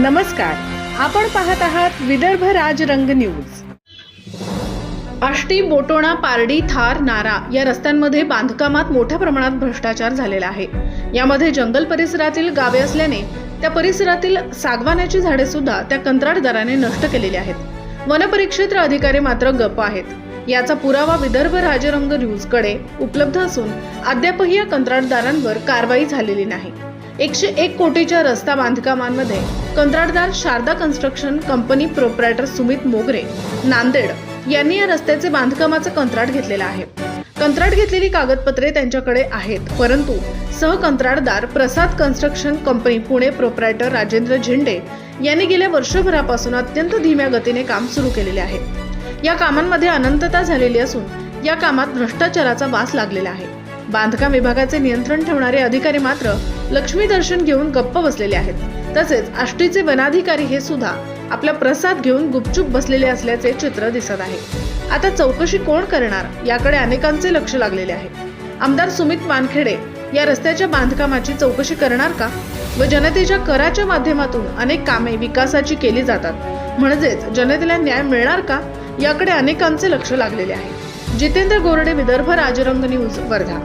नमस्कार, आपण पाहत आहात विदर्भ राजरंग न्यूज। आष्टी, बोटोणा, पारडी, थार, नारा या रस्त्यांमध्ये बांधकामात मोठ्या प्रमाणात भ्रष्टाचार झालेला आहे। यामध्ये जंगल परिसरातील गावे असल्याने त्या परिसरातील सागवानाची झाडे सुद्धा त्या कंत्राटदाराने नष्ट केलेली आहेत। वनपरिक्षेत्र अधिकारी मात्र गप्प आहेत। याचा पुरावा विदर्भ राजरंग न्यूजकडे उपलब्ध असून अद्यापही या कंत्राटदारांवर कारवाई झालेली नाही। 101 कोटीच्या रस्ता बांधकामांमध्ये कंत्राटदार Sharda construction company proprietor Sumit Mogare, Nanded यांनी या रस्त्याचे बांधकामाचं कंत्राट घेतलेलं आहे। कंत्राट घेतलेली कागदपत्रे त्यांच्याकडे आहेत, परंतु सहकंत्राटदार Prasad construction company Pune proprietor Rajendra Zende यांनी गेल्या वर्षभरापासून अत्यंत धीम्या गतीने काम सुरू केलेले आहे। या कामांमध्ये अनंतता झालेली असून या कामात भ्रष्टाचाराचा वास लागलेला आहे। बांधकाम विभागाचे नियंत्रण ठेवणारे अधिकारी मात्र लक्ष्मी दर्शन घेऊन गप्प बसलेले आहेत। तसेच आष्टीचे वनाधिकारी हे सुद्धा आपला प्रसाद घेऊन गुपचूप बसलेले असल्याचे चित्र दिसत आहे। आता चौकशी कोण करणार याकडे अनेकांचे लक्ष लागलेले आहे। आमदार सुमित वानखेडे या रस्त्याच्या बांधकामाची चौकशी करणार का व जनतेच्या कराच्या माध्यमातून अनेक कामे विकासाची केली जातात, म्हणजेच जनतेला न्याय मिळणार का याकडे अनेकांचे लक्ष लागलेले आहे। जितेंद्र गोरडे, विदर्भ राजरंग न्यूज, वर्धा।